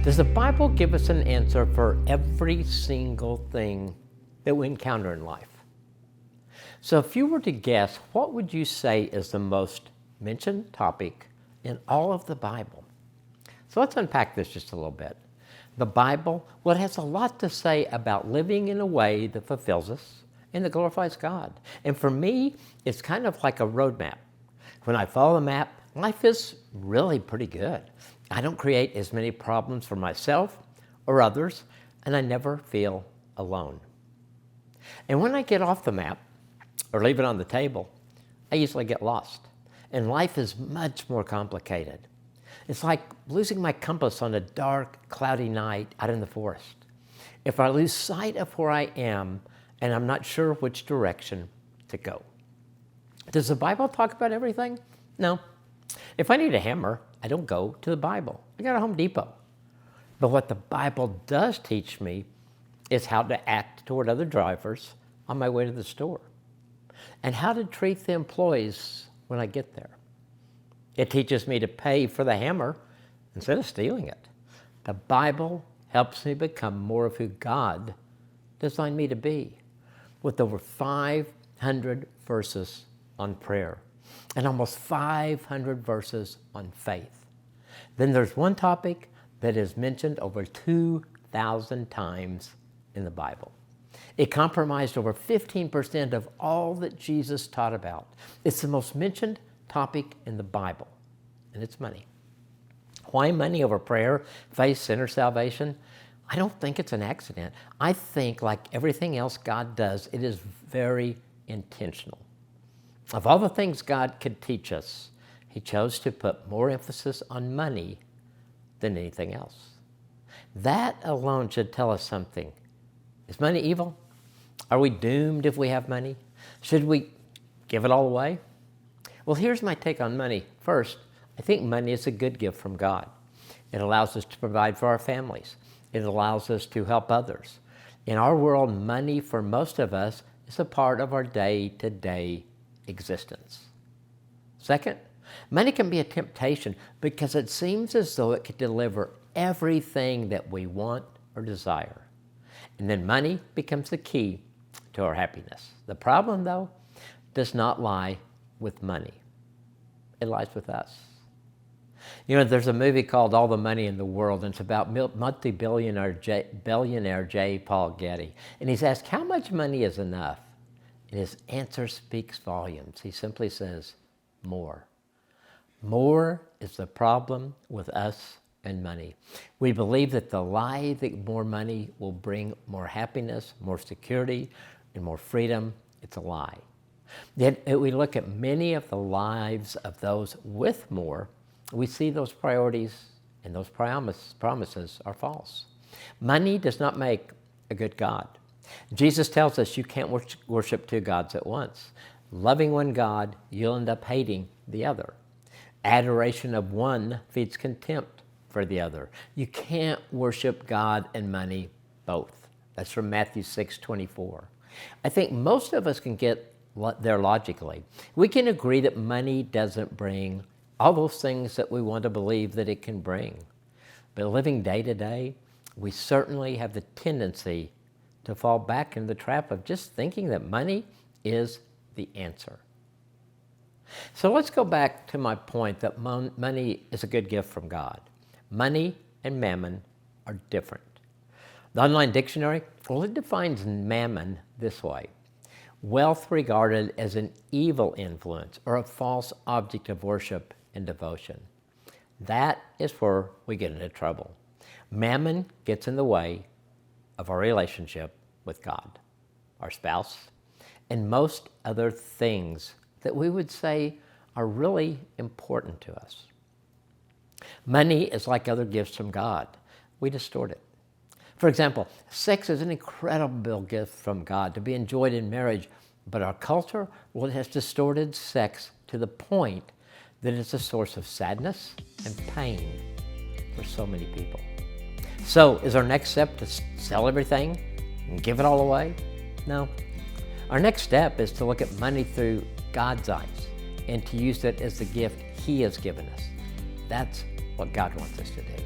Does the Bible give us an answer for every single thing that we encounter in life? So if you were to guess, what would you say is the most mentioned topic in all of the Bible? So let's unpack this just a little bit. The Bible, well, it has a lot to say about living in a way that fulfills us and that glorifies God. And for me, it's kind of like a roadmap. When I follow the map, life is really pretty good. I don't create as many problems for myself or others, and I never feel alone. And when I get off the map or leave it on the table, I usually get lost. And life is much more complicated. It's like losing my compass on a dark, cloudy night out in the forest. If I lose sight of where I am and I'm not sure which direction to go. Does the Bible talk about everything? No. If I need a hammer, I don't go to the Bible. I go to Home Depot. But what the Bible does teach me is how to act toward other drivers on my way to the store and how to treat the employees when I get there. It teaches me to pay for the hammer instead of stealing it. The Bible helps me become more of who God designed me to be, with over 500 verses on prayer and almost 500 verses on faith. Then there's one topic that is mentioned over 2,000 times in the Bible. It comprised over 15% of all that Jesus taught about. It's the most mentioned topic in the Bible, and it's money. Why money over prayer, faith, sinner salvation? I don't think it's an accident. I think, like everything else God does, it is very intentional. Of all the things God could teach us, He chose to put more emphasis on money than anything else. That alone should tell us something. Is money evil? Are we doomed if we have money? Should we give it all away? Well, here's my take on money. First, I think money is a good gift from God. It allows us to provide for our families. It allows us to help others. In our world, money for most of us is a part of our day-to-day existence. Second, money can be a temptation because it seems as though it could deliver everything that we want or desire. And then money becomes the key to our happiness. The problem, though, does not lie with money. It lies with us. You know, there's a movie called All the Money in the World, and it's about multi-billionaire J. Paul Getty. And he's asked, how much money is enough? And his answer speaks volumes. He simply says, more. More is the problem with us and money. We believe that the lie that more money will bring more happiness, more security, and more freedom. It's a lie. Yet we look at many of the lives of those with more, we see those priorities and those promises are false. Money does not make a good God. Jesus tells us you can't worship two gods at once. Loving one God, you'll end up hating the other. Adoration of one feeds contempt for the other. You can't worship God and money both. That's from Matthew 6:24. I think most of us can get there logically. We can agree that money doesn't bring all those things that we want to believe that it can bring. But living day to day, we certainly have the tendency to fall back in the trap of just thinking that money is the answer. So let's go back to my point that money is a good gift from God. Money and mammon are different. The online dictionary, well, it defines mammon this way. Wealth regarded as an evil influence or a false object of worship and devotion. That is where we get into trouble. Mammon gets in the way of our relationship with God, our spouse, and most other things that we would say are really important to us. Money is like other gifts from God. We distort it. For example, sex is an incredible gift from God to be enjoyed in marriage, but our culture, well, it has distorted sex to the point that it's a source of sadness and pain for so many people. So is our next step to sell everything and give it all away? No. Our next step is to look at money through God's eyes and to use it as the gift He has given us. That's what God wants us to do.